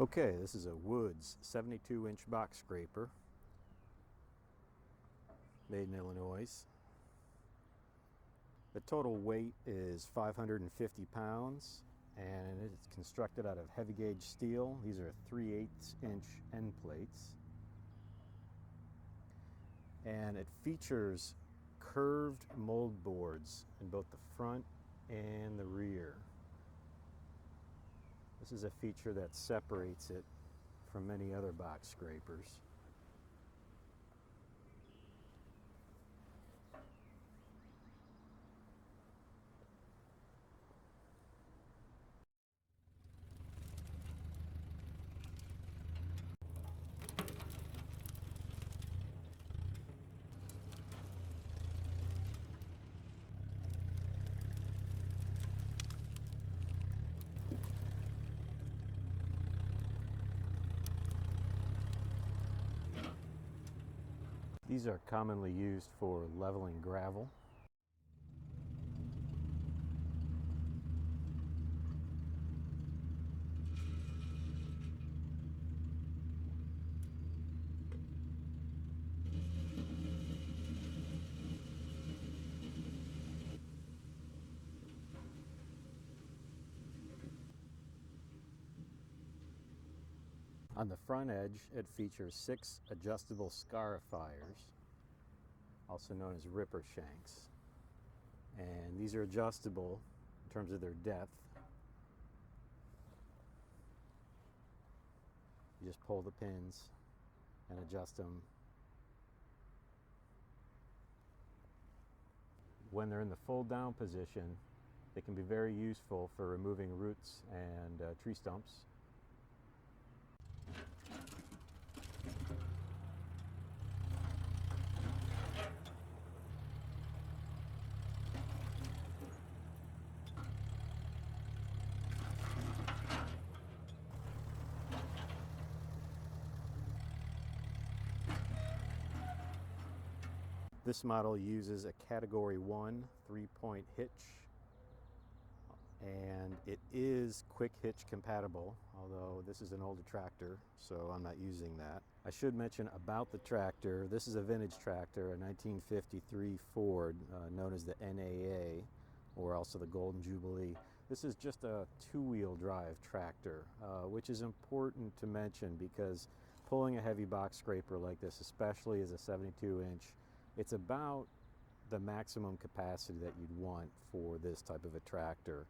Okay, this is a Woods 72-inch box scraper, made in Illinois. The total weight is 550 pounds, and it's constructed out of heavy gauge steel. These are 3/8-inch end plates. And it features curved mold boards in both the front and the rear. This is a feature that separates it from many other box scrapers. These are commonly used for leveling gravel. On the front edge, it features 6 adjustable scarifiers, also known as ripper shanks. And these are adjustable in terms of their depth. You just pull the pins and adjust them. When they're in the fold down position, they can be very useful for removing roots and tree stumps. This model uses a Category 1 3-point hitch, and it is quick hitch compatible, although this is an older tractor, so I'm not using that. I should mention about the tractor, this is a vintage tractor, a 1953 Ford, known as the NAA, or also the Golden Jubilee. This is just a 2-wheel drive tractor, which is important to mention because pulling a heavy box scraper like this, especially as a 72-inch, it's about the maximum capacity that you'd want for this type of a tractor.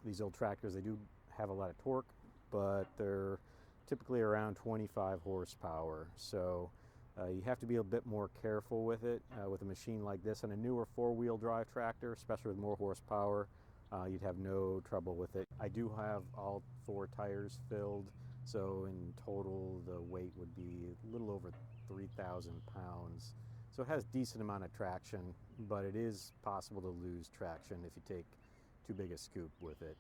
These old tractors, they do have a lot of torque, but they're typically around 25 horsepower. So you have to be a bit more careful with it. With a machine like this, and a newer 4-wheel drive tractor, especially with more horsepower, you'd have no trouble with it. I do have all 4 tires filled, so in total the weight would be a little over 3,000 pounds. So it has a decent amount of traction, but it is possible to lose traction if you take too big a scoop with it.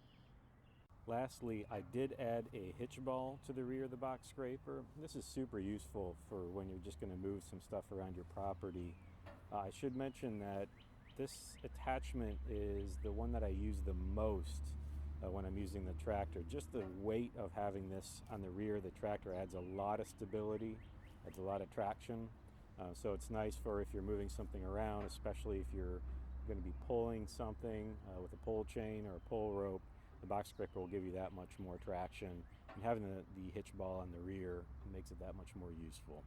Lastly, I did add a hitch ball to the rear of the box scraper. This is super useful for when you're just going to move some stuff around your property. I should mention that this attachment is the one that I use the most when I'm using the tractor. Just the weight of having this on the rear of the tractor adds a lot of stability, adds a lot of traction. So it's nice for if you're moving something around, especially if you're going to be pulling something with a pull chain or a pull rope. The box scraper will give you that much more traction, and having the hitch ball on the rear makes it that much more useful.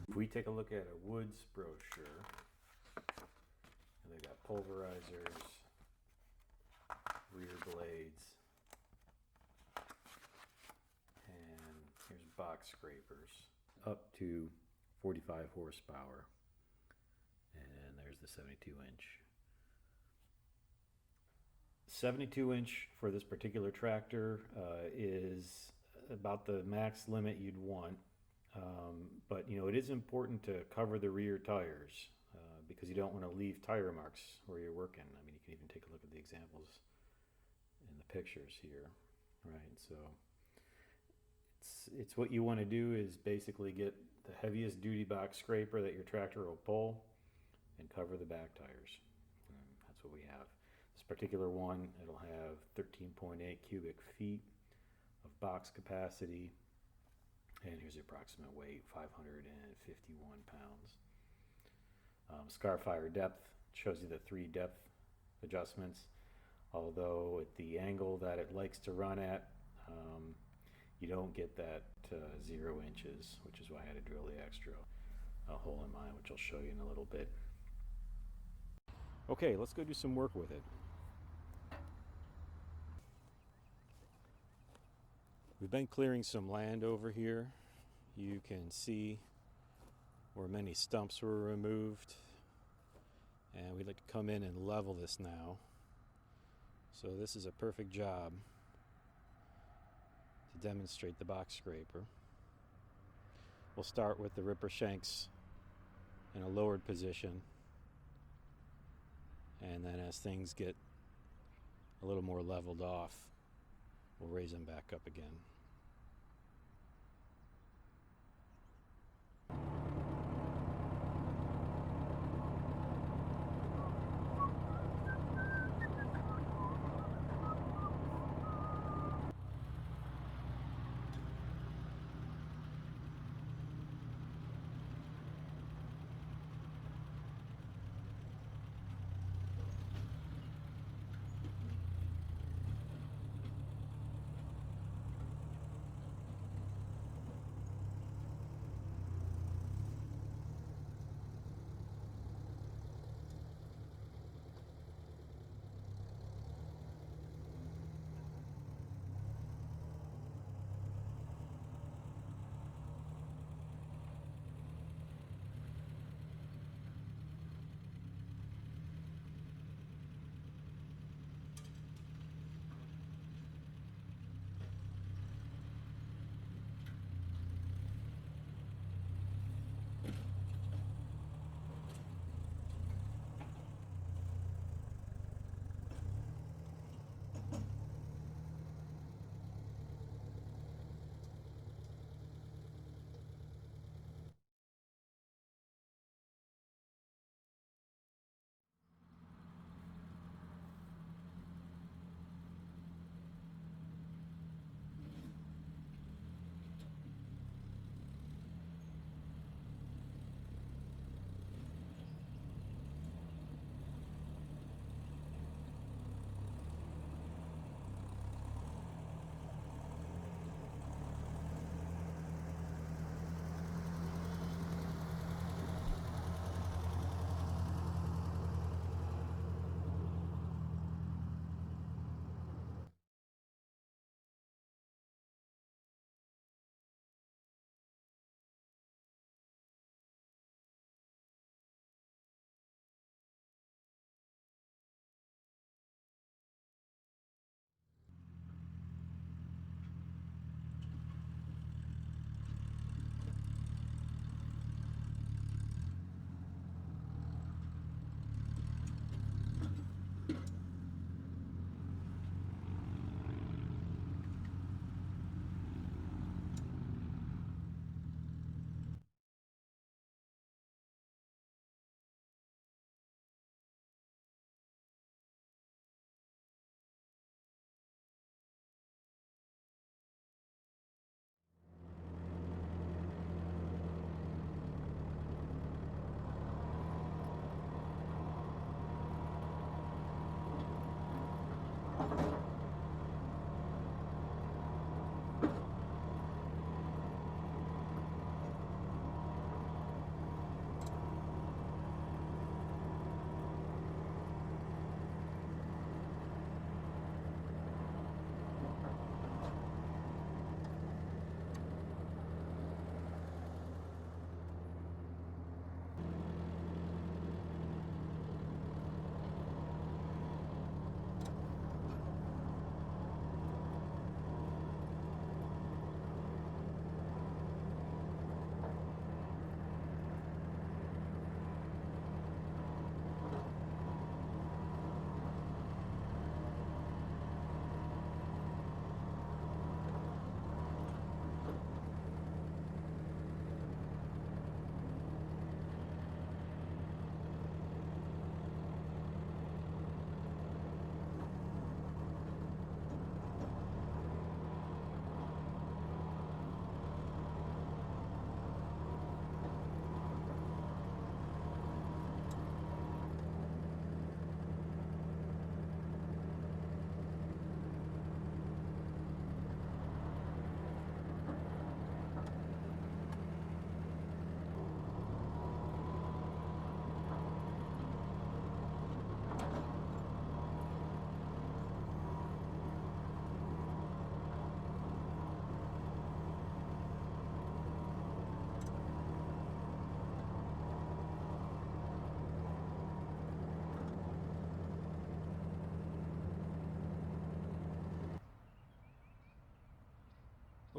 If we take a look at a Woods brochure, they got pulverizers, rear blades, and here's box scrapers up to 45 horsepower, and there's the 72-inch. 72-inch for this particular tractor is about the max limit you'd want, but you know, it is important to cover the rear tires because you don't want to leave tire marks where you're working. I mean, you can even take a look at the examples in the pictures here, right? So it's what you want to do is basically get the heaviest duty box scraper that your tractor will pull and cover the back tires. And that's what we have. This particular one, it'll have 13.8 cubic feet of box capacity, and here's the approximate weight, 551 pounds. Scar fire depth shows you the 3 depth adjustments, although at the angle that it likes to run at, you don't get that 0 inches, which is why I had to drill the extra hole in mine, which I'll show you in a little bit. Okay, let's go do some work with it. We've been clearing some land over here. You can see where many stumps were removed, and we'd like to come in and level this now. So this is a perfect job to demonstrate the box scraper. We'll start with the ripper shanks in a lowered position, and then as things get a little more leveled off, we'll raise them back up again.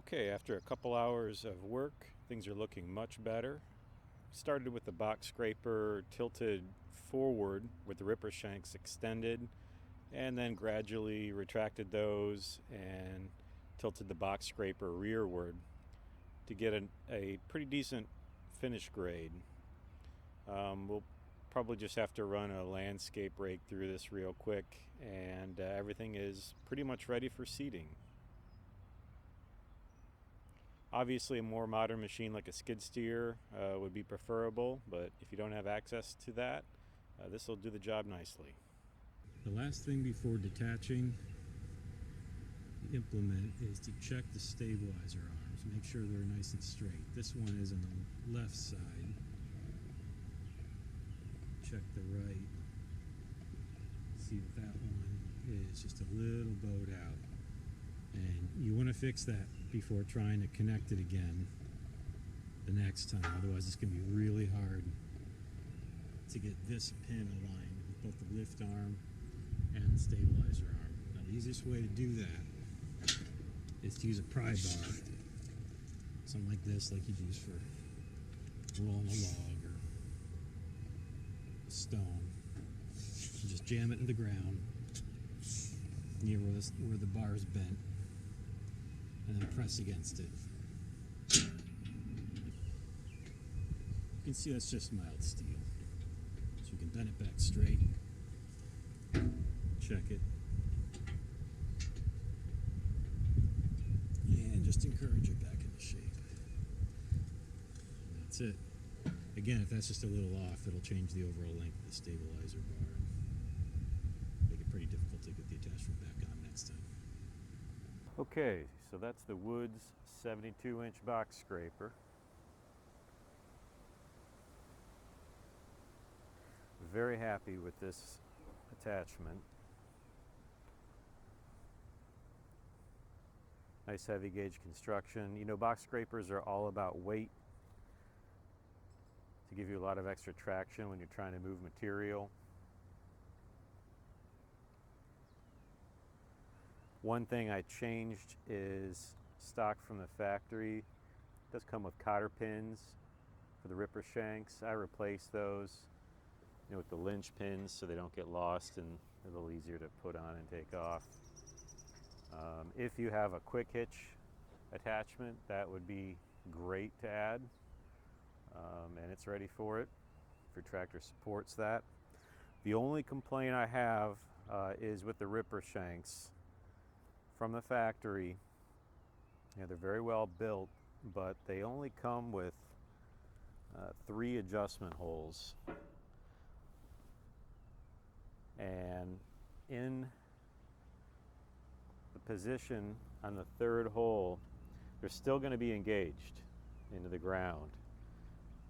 Okay, after a couple hours of work, things are looking much better. Started with the box scraper tilted forward with the ripper shanks extended, and then gradually retracted those and tilted the box scraper rearward to get a pretty decent finish grade. We'll probably just have to run a landscape rake through this real quick, and everything is pretty much ready for seeding. Obviously, a more modern machine like a skid steer would be preferable, but if you don't have access to that, this will do the job nicely. The last thing before detaching the implement is to check the stabilizer arms, make sure they're nice and straight. This one is on the left side. Check the right. See if that one is just a little bowed out. And you want to fix that before trying to connect it again the next time. Otherwise, it's going to be really hard to get this pin aligned with both the lift arm and the stabilizer arm. Now, the easiest way to do that is to use a pry bar, something like this, like you'd use for rolling a log or a stone. You just jam it in the ground near where the bar is bent, and then press against it. You can see that's just mild steel. So you can bend it back straight, check it, and just encourage it back into shape. And that's it. Again, if that's just a little off, it'll change the overall length of the stabilizer bar and make it pretty difficult to get the attachment back on next time. Okay, so that's the Woods 72-inch box scraper. Very happy with this attachment. Nice heavy gauge construction. You know, box scrapers are all about weight to give you a lot of extra traction when you're trying to move material. One thing I changed is stock from the factory. It does come with cotter pins for the ripper shanks. I replaced those, you know, with the lynch pins so they don't get lost and they're a little easier to put on and take off. If you have a quick hitch attachment, that would be great to add, and it's ready for it if your tractor supports that. The only complaint I have is with the ripper shanks from the factory. You know, they're very well built, but they only come with 3 adjustment holes, and in the position on the 3rd hole, they're still going to be engaged into the ground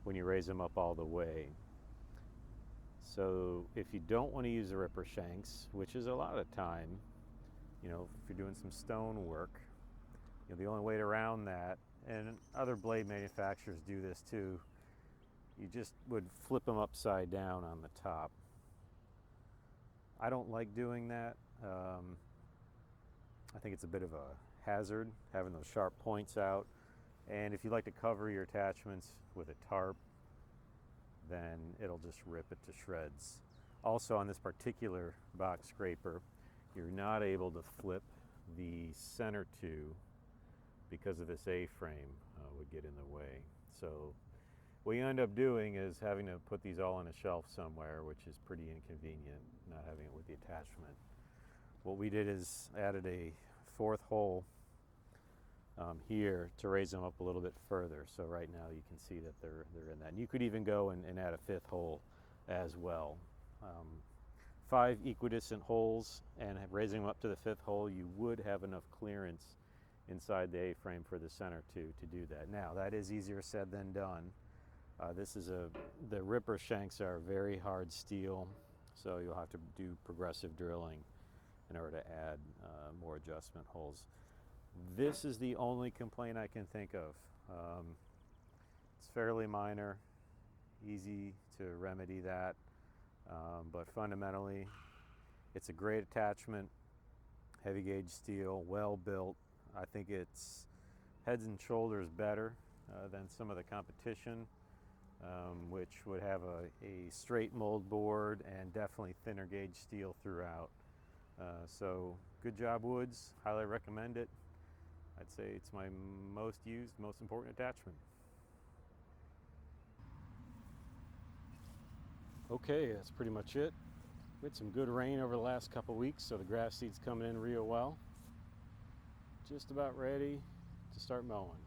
when you raise them up all the way. So if you don't want to use the ripper shanks, which is a lot of time, you know, if you're doing some stone work, you know, the only way around that, and other blade manufacturers do this too, you just would flip them upside down on the top. I don't like doing that. I think it's a bit of a hazard having those sharp points out, and if you like to cover your attachments with a tarp, then it'll just rip it to shreds. Also, on this particular box scraper, you're not able to flip the center two because of this A-frame would get in the way. So what you end up doing is having to put these all on a shelf somewhere, which is pretty inconvenient, not having it with the attachment. What we did is added a 4th hole here to raise them up a little bit further. So right now you can see that they're in that. And you could even go and add a 5th hole as well. 5 equidistant holes, and raising them up to the 5th hole, you would have enough clearance inside the A-frame for the center to do that. Now, that is easier said than done. The ripper shanks are very hard steel, so you'll have to do progressive drilling in order to add more adjustment holes. This is the only complaint I can think of. It's fairly minor, easy to remedy that, but fundamentally it's a great attachment, heavy gauge steel, well built. I think it's heads and shoulders better than some of the competition, which would have a straight mold board and definitely thinner gauge steel throughout. So good job, Woods. Highly recommend it. I'd say it's my most used, most important attachment. Okay, that's pretty much it. We had some good rain over the last couple weeks, so the grass seed's coming in real well. Just about ready to start mowing.